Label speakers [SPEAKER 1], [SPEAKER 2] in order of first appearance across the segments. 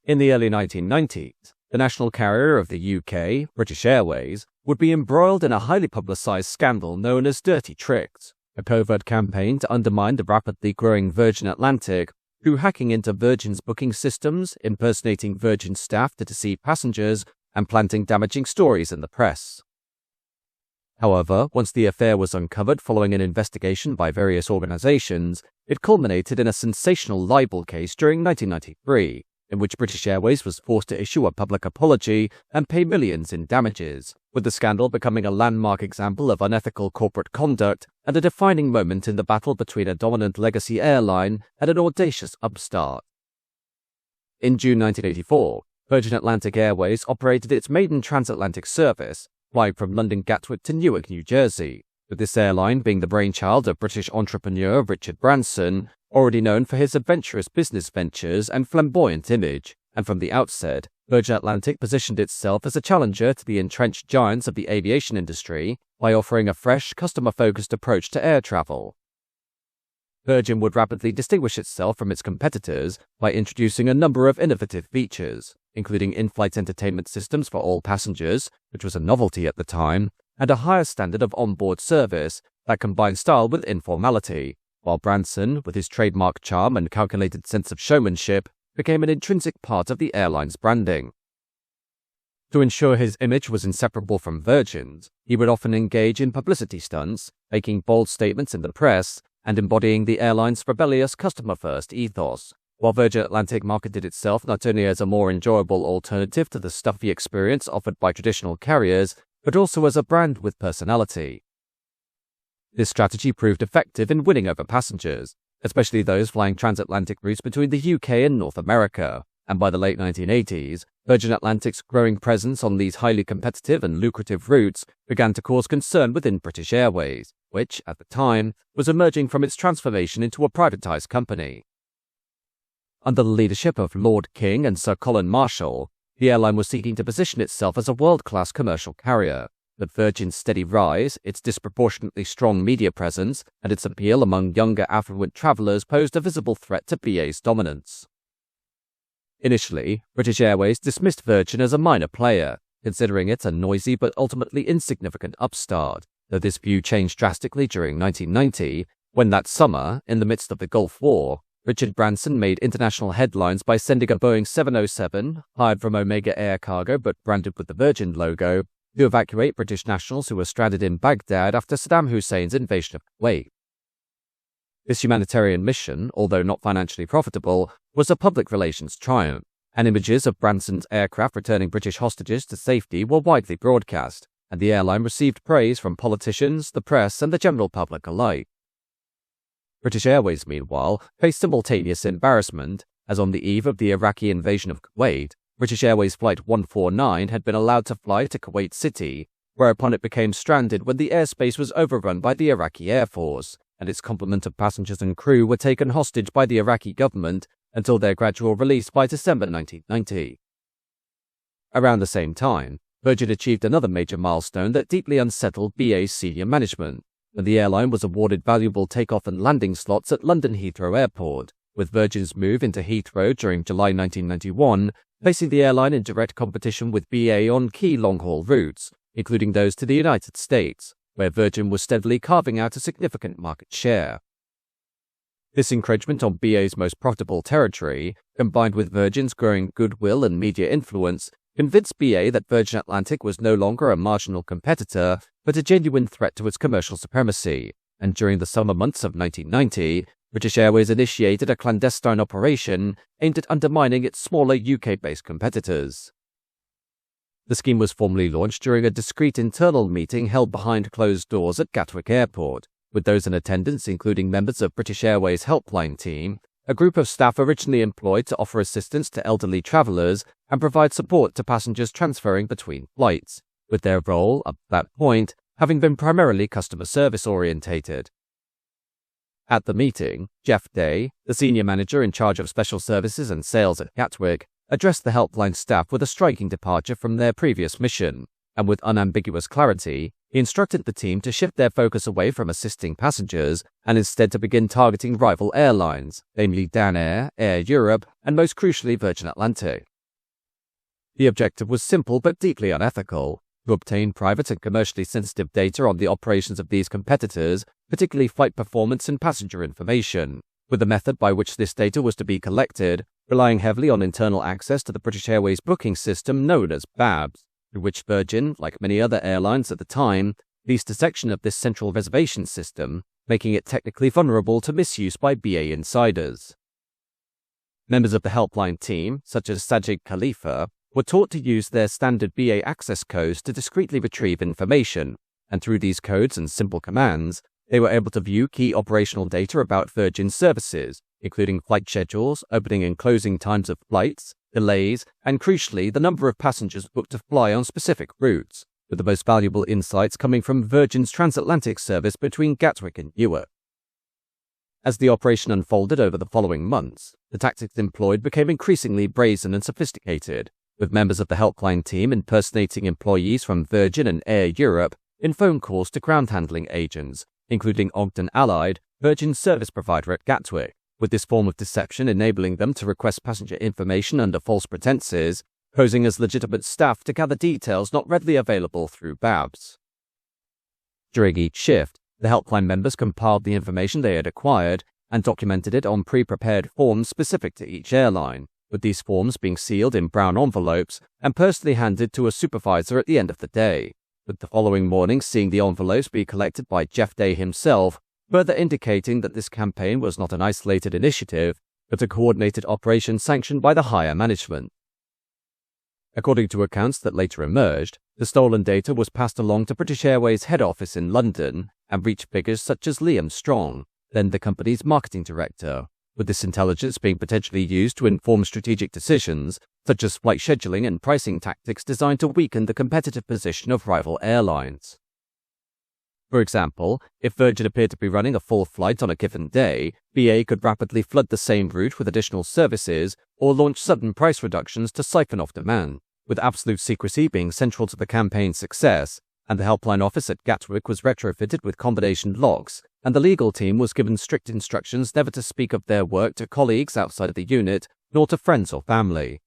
[SPEAKER 1] In the early 1990s, the national carrier of the UK, British Airways, would be embroiled in a highly publicised scandal known as Dirty Tricks, a covert campaign to undermine the rapidly growing Virgin Atlantic through hacking into Virgin's booking systems, impersonating Virgin staff to deceive passengers, and planting damaging stories in the press. However, once the affair was uncovered following an investigation by various organisations, it culminated in a sensational libel case during 1993, in which British Airways was forced to issue a public apology and pay millions in damages, with the scandal becoming a landmark example of unethical corporate conduct and a defining moment in the battle between a dominant legacy airline and an audacious upstart. In June 1984, Virgin Atlantic Airways operated its maiden transatlantic service, flying from London Gatwick to Newark, New Jersey, with this airline being the brainchild of British entrepreneur Richard Branson, already known for his adventurous business ventures and flamboyant image, and from the outset, Virgin Atlantic positioned itself as a challenger to the entrenched giants of the aviation industry by offering a fresh, customer-focused approach to air travel. Virgin would rapidly distinguish itself from its competitors by introducing a number of innovative features, including in-flight entertainment systems for all passengers, which was a novelty at the time, and a higher standard of onboard service that combined style with informality, while Branson, with his trademark charm and calculated sense of showmanship, became an intrinsic part of the airline's branding. To ensure his image was inseparable from Virgin's, he would often engage in publicity stunts, making bold statements in the press, and embodying the airline's rebellious customer-first ethos, while Virgin Atlantic marketed itself not only as a more enjoyable alternative to the stuffy experience offered by traditional carriers, but also as a brand with personality. This strategy proved effective in winning over passengers, especially those flying transatlantic routes between the UK and North America, and by the late 1980s, Virgin Atlantic's growing presence on these highly competitive and lucrative routes began to cause concern within British Airways, which, at the time, was emerging from its transformation into a privatised company. Under the leadership of Lord King and Sir Colin Marshall, the airline was seeking to position itself as a world-class commercial carrier, but Virgin's steady rise, its disproportionately strong media presence, and its appeal among younger affluent travellers posed a visible threat to BA's dominance. Initially, British Airways dismissed Virgin as a minor player, considering it a noisy but ultimately insignificant upstart, though this view changed drastically during 1990, when that summer, in the midst of the Gulf War, Richard Branson made international headlines by sending a Boeing 707, hired from Omega Air Cargo but branded with the Virgin logo, to evacuate British nationals who were stranded in Baghdad after Saddam Hussein's invasion of Kuwait. This humanitarian mission, although not financially profitable, was a public relations triumph, and images of Branson's aircraft returning British hostages to safety were widely broadcast, and the airline received praise from politicians, the press, and the general public alike. British Airways, meanwhile, faced simultaneous embarrassment, as on the eve of the Iraqi invasion of Kuwait, British Airways Flight 149 had been allowed to fly to Kuwait City, whereupon it became stranded when the airspace was overrun by the Iraqi Air Force, and its complement of passengers and crew were taken hostage by the Iraqi government until their gradual release by December 1990. Around the same time, Virgin achieved another major milestone that deeply unsettled BA's senior management, when the airline was awarded valuable takeoff and landing slots at London Heathrow Airport, with Virgin's move into Heathrow during July 1991 placing the airline in direct competition with BA on key long-haul routes, including those to the United States, where Virgin was steadily carving out a significant market share. This encroachment on BA's most profitable territory, combined with Virgin's growing goodwill and media influence, convinced BA that Virgin Atlantic was no longer a marginal competitor, but a genuine threat to its commercial supremacy, and during the summer months of 1990, British Airways initiated a clandestine operation aimed at undermining its smaller UK-based competitors. The scheme was formally launched during a discreet internal meeting held behind closed doors at Gatwick Airport, with those in attendance including members of British Airways' helpline team, a group of staff originally employed to offer assistance to elderly travellers and provide support to passengers transferring between flights, with their role, up to that point, having been primarily customer service orientated. At the meeting, Jeff Day, the senior manager in charge of special services and sales at Gatwick, addressed the helpline staff with a striking departure from their previous mission, and with unambiguous clarity, he instructed the team to shift their focus away from assisting passengers and instead to begin targeting rival airlines, namely Dan Air, Air Europe, and most crucially Virgin Atlantic, The objective was simple but deeply unethical: to obtain private and commercially sensitive data on the operations of these competitors, particularly flight performance and passenger information, with the method by which this data was to be collected relying heavily on internal access to the British Airways booking system known as BABS, through which Virgin, like many other airlines at the time, leased a section of this central reservation system, making it technically vulnerable to misuse by BA insiders. Members of the helpline team, such as Sajid Khalifa, were taught to use their standard BA access codes to discreetly retrieve information, and through these codes and simple commands, they were able to view key operational data about Virgin services, including flight schedules, opening and closing times of flights, delays, and crucially, the number of passengers booked to fly on specific routes, with the most valuable insights coming from Virgin's transatlantic service between Gatwick and Newark. As the operation unfolded over the following months, the tactics employed became increasingly brazen and sophisticated, with members of the helpline team impersonating employees from Virgin and Air Europe in phone calls to ground handling agents, including Ogden Allied, Virgin's service provider at Gatwick, with this form of deception enabling them to request passenger information under false pretenses, posing as legitimate staff to gather details not readily available through BABS. During each shift, the helpline members compiled the information they had acquired and documented it on pre-prepared forms specific to each airline, with these forms being sealed in brown envelopes and personally handed to a supervisor at the end of the day, with the following morning seeing the envelopes be collected by Jeff Day himself, further indicating that this campaign was not an isolated initiative, but a coordinated operation sanctioned by the higher management. According to accounts that later emerged, the stolen data was passed along to British Airways head office in London and reached figures such as Liam Strong, then the company's marketing director, with this intelligence being potentially used to inform strategic decisions, such as flight scheduling and pricing tactics designed to weaken the competitive position of rival airlines. For example, if Virgin appeared to be running a full flight on a given day, BA could rapidly flood the same route with additional services or launch sudden price reductions to siphon off demand, with absolute secrecy being central to the campaign's success, and the helpline office at Gatwick was retrofitted with combination locks, and the legal team was given strict instructions never to speak of their work to colleagues outside of the unit, nor to friends or family.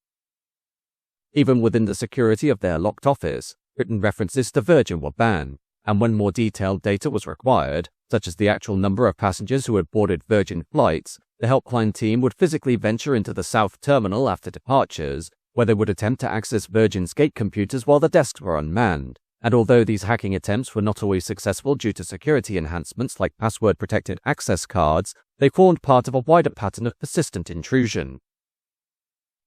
[SPEAKER 1] Even within the security of their locked office, written references to Virgin were banned, and when more detailed data was required, such as the actual number of passengers who had boarded Virgin flights, the helpline team would physically venture into the South Terminal after departures, where they would attempt to access Virgin's gate computers while the desks were unmanned. And although these hacking attempts were not always successful due to security enhancements like password-protected access cards, they formed part of a wider pattern of persistent intrusion.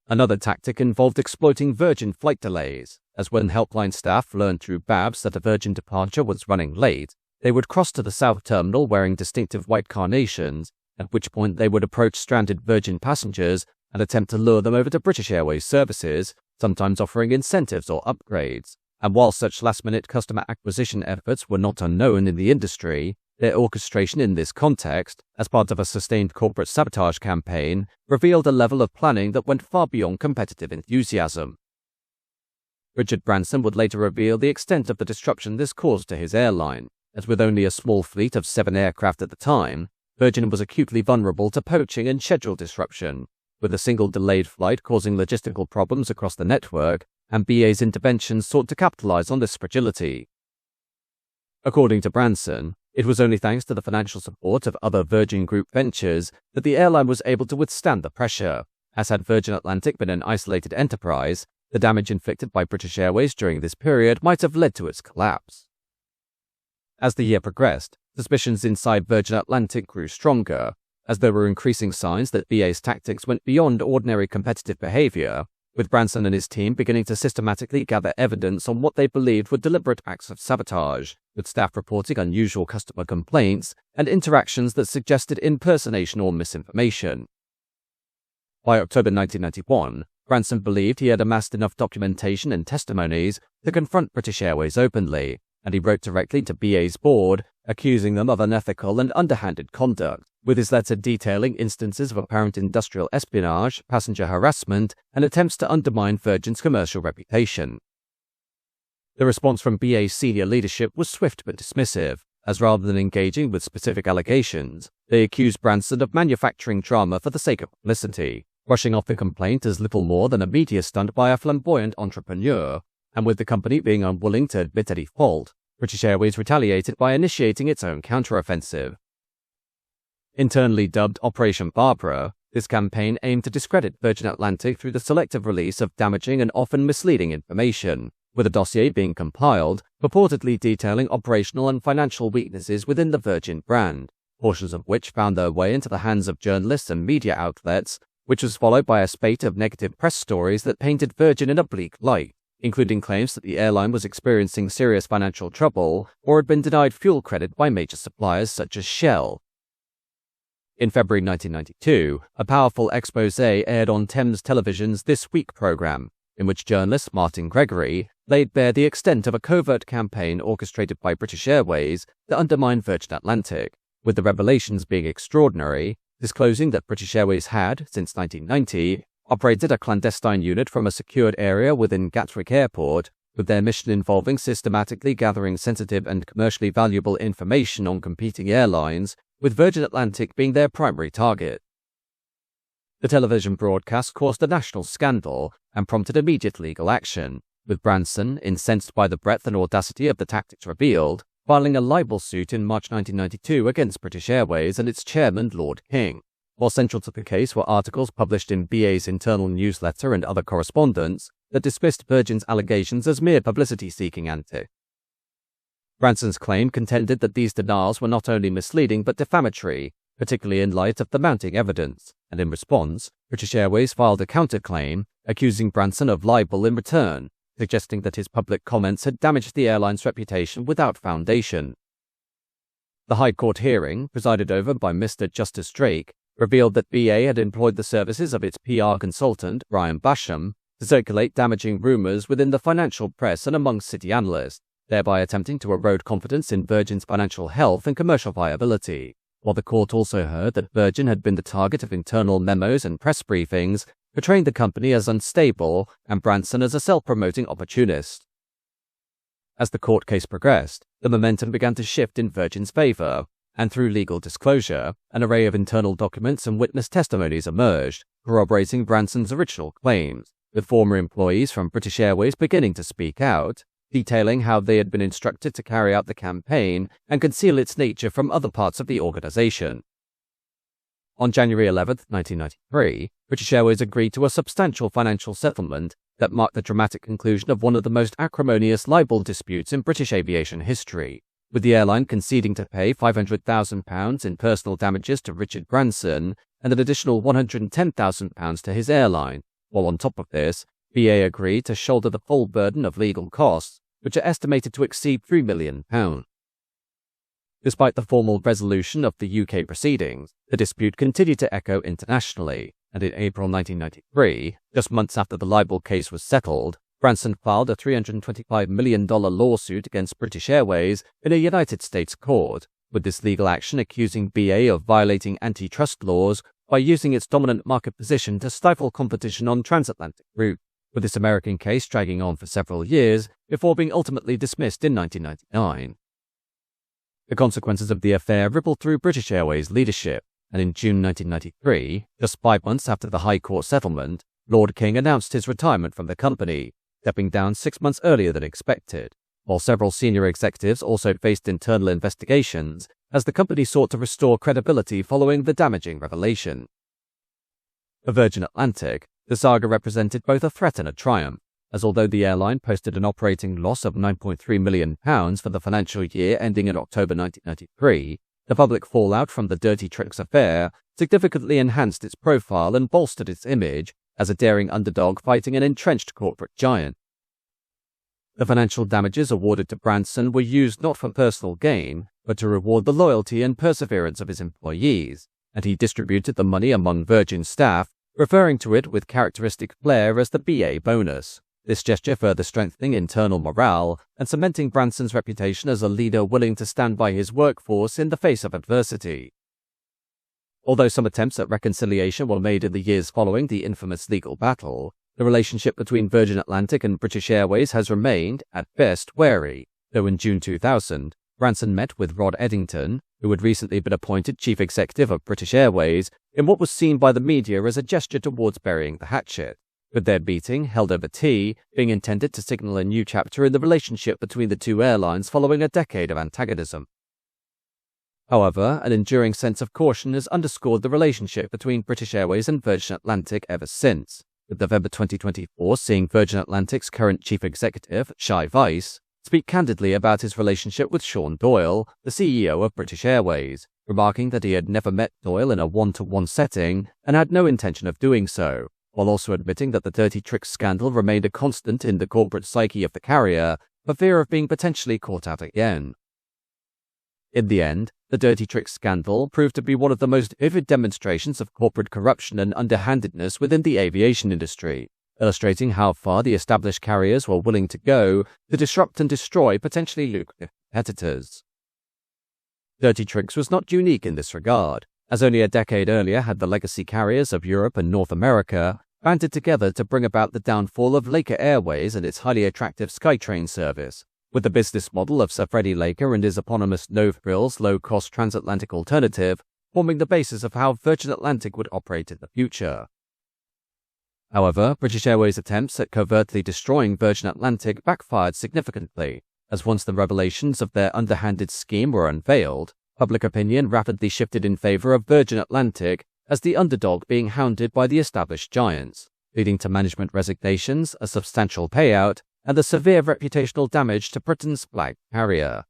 [SPEAKER 1] Another tactic involved exploiting Virgin flight delays, as when helpline staff learned through BABS that a Virgin departure was running late, they would cross to the South Terminal wearing distinctive white carnations, at which point they would approach stranded Virgin passengers and attempt to lure them over to British Airways services, sometimes offering incentives or upgrades. And while such last-minute customer acquisition efforts were not unknown in the industry, their orchestration in this context, as part of a sustained corporate sabotage campaign, revealed a level of planning that went far beyond competitive enthusiasm. Richard Branson would later reveal the extent of the disruption this caused to his airline, as with only a small fleet of 7 aircraft at the time, Virgin was acutely vulnerable to poaching and schedule disruption, with a single delayed flight causing logistical problems across the network, and BA's interventions sought to capitalize on this fragility. According to Branson, it was only thanks to the financial support of other Virgin Group ventures that the airline was able to withstand the pressure, as had Virgin Atlantic been an isolated enterprise, the damage inflicted by British Airways during this period might have led to its collapse. As the year progressed, suspicions inside Virgin Atlantic grew stronger, as there were increasing signs that BA's tactics went beyond ordinary competitive behavior, with Branson and his team beginning to systematically gather evidence on what they believed were deliberate acts of sabotage, with staff reporting unusual customer complaints and interactions that suggested impersonation or misinformation. By October 1991, Branson believed he had amassed enough documentation and testimonies to confront British Airways openly, and he wrote directly to BA's board, accusing them of unethical and underhanded conduct, with his letter detailing instances of apparent industrial espionage, passenger harassment, and attempts to undermine Virgin's commercial reputation. The response from BA's senior leadership was swift but dismissive, as rather than engaging with specific allegations, they accused Branson of manufacturing drama for the sake of publicity, brushing off the complaint as little more than a media stunt by a flamboyant entrepreneur, and with the company being unwilling to admit any fault, British Airways retaliated by initiating its own counteroffensive. Internally dubbed Operation Barbara, this campaign aimed to discredit Virgin Atlantic through the selective release of damaging and often misleading information, with a dossier being compiled, purportedly detailing operational and financial weaknesses within the Virgin brand, portions of which found their way into the hands of journalists and media outlets, which was followed by a spate of negative press stories that painted Virgin in a bleak light, including claims that the airline was experiencing serious financial trouble or had been denied fuel credit by major suppliers such as Shell. In February 1992, a powerful exposé aired on Thames Television's This Week programme, in which journalist Martin Gregory laid bare the extent of a covert campaign orchestrated by British Airways to undermine Virgin Atlantic, with the revelations being extraordinary, disclosing that British Airways had, since 1990, operated a clandestine unit from a secured area within Gatwick Airport, with their mission involving systematically gathering sensitive and commercially valuable information on competing airlines, with Virgin Atlantic being their primary target. The television broadcast caused a national scandal and prompted immediate legal action, with Branson, incensed by the breadth and audacity of the tactics revealed, filing a libel suit in March 1992 against British Airways and its chairman, Lord King. While central to the case were articles published in BA's internal newsletter and other correspondence that dismissed Virgin's allegations as mere publicity-seeking antics. Branson's claim contended that these denials were not only misleading but defamatory, particularly in light of the mounting evidence, and in response, British Airways filed a counterclaim, accusing Branson of libel in return, suggesting that his public comments had damaged the airline's reputation without foundation. The High Court hearing, presided over by Mr. Justice Drake, revealed that BA had employed the services of its PR consultant, Brian Basham, to circulate damaging rumours within the financial press and among city analysts, thereby attempting to erode confidence in Virgin's financial health and commercial viability, while the court also heard that Virgin had been the target of internal memos and press briefings, portraying the company as unstable and Branson as a self-promoting opportunist. As the court case progressed, the momentum began to shift in Virgin's favour, and through legal disclosure, an array of internal documents and witness testimonies emerged, corroborating Branson's original claims, with former employees from British Airways beginning to speak out, detailing how they had been instructed to carry out the campaign and conceal its nature from other parts of the organisation. On January 11, 1993, British Airways agreed to a substantial financial settlement that marked the dramatic conclusion of one of the most acrimonious libel disputes in British aviation history, with the airline conceding to pay £500,000 in personal damages to Richard Branson and an additional £110,000 to his airline, while on top of this, BA agreed to shoulder the full burden of legal costs, which are estimated to exceed £3 million. Despite the formal resolution of the UK proceedings, the dispute continued to echo internationally, and in April 1993, just months after the libel case was settled, Branson filed a $325 million lawsuit against British Airways in a United States court, with this legal action accusing BA of violating antitrust laws by using its dominant market position to stifle competition on transatlantic routes, with this American case dragging on for several years before being ultimately dismissed in 1999. The consequences of the affair rippled through British Airways leadership, and in June 1993, just 5 months after the High Court settlement, Lord King announced his retirement from the company, stepping down 6 months earlier than expected, while several senior executives also faced internal investigations as the company sought to restore credibility following the damaging revelation. For Virgin Atlantic, the saga represented both a threat and a triumph, as although the airline posted an operating loss of £9.3 million for the financial year ending in October 1993, the public fallout from the Dirty Tricks affair significantly enhanced its profile and bolstered its image as a daring underdog fighting an entrenched corporate giant. The financial damages awarded to Branson were used not for personal gain, but to reward the loyalty and perseverance of his employees, and he distributed the money among Virgin staff, referring to it with characteristic flair as the BA bonus, this gesture further strengthening internal morale and cementing Branson's reputation as a leader willing to stand by his workforce in the face of adversity. Although some attempts at reconciliation were made in the years following the infamous legal battle, the relationship between Virgin Atlantic and British Airways has remained, at best, wary, though in June 2000, Branson met with Rod Eddington, who had recently been appointed chief executive of British Airways, in what was seen by the media as a gesture towards burying the hatchet, with their meeting, held over tea, being intended to signal a new chapter in the relationship between the two airlines following a decade of antagonism. However, an enduring sense of caution has underscored the relationship between British Airways and Virgin Atlantic ever since, with November 2024 seeing Virgin Atlantic's current chief executive, Shai Weiss, speak candidly about his relationship with Sean Doyle, the CEO of British Airways, remarking that he had never met Doyle in a one-to-one setting and had no intention of doing so, while also admitting that the dirty tricks scandal remained a constant in the corporate psyche of the carrier for fear of being potentially caught out again. In the end, the dirty tricks scandal proved to be one of the most vivid demonstrations of corporate corruption and underhandedness within the aviation industry, illustrating how far the established carriers were willing to go to disrupt and destroy potentially lucrative competitors. Dirty Tricks was not unique in this regard, as only a decade earlier had the legacy carriers of Europe and North America banded together to bring about the downfall of Laker Airways and its highly attractive SkyTrain service, with the business model of Sir Freddie Laker and his eponymous no-frills, low-cost transatlantic alternative forming the basis of how Virgin Atlantic would operate in the future. However, British Airways' attempts at covertly destroying Virgin Atlantic backfired significantly, as once the revelations of their underhanded scheme were unveiled, public opinion rapidly shifted in favor of Virgin Atlantic as the underdog being hounded by the established giants, leading to management resignations, a substantial payout, and the severe reputational damage to Britain's flag carrier.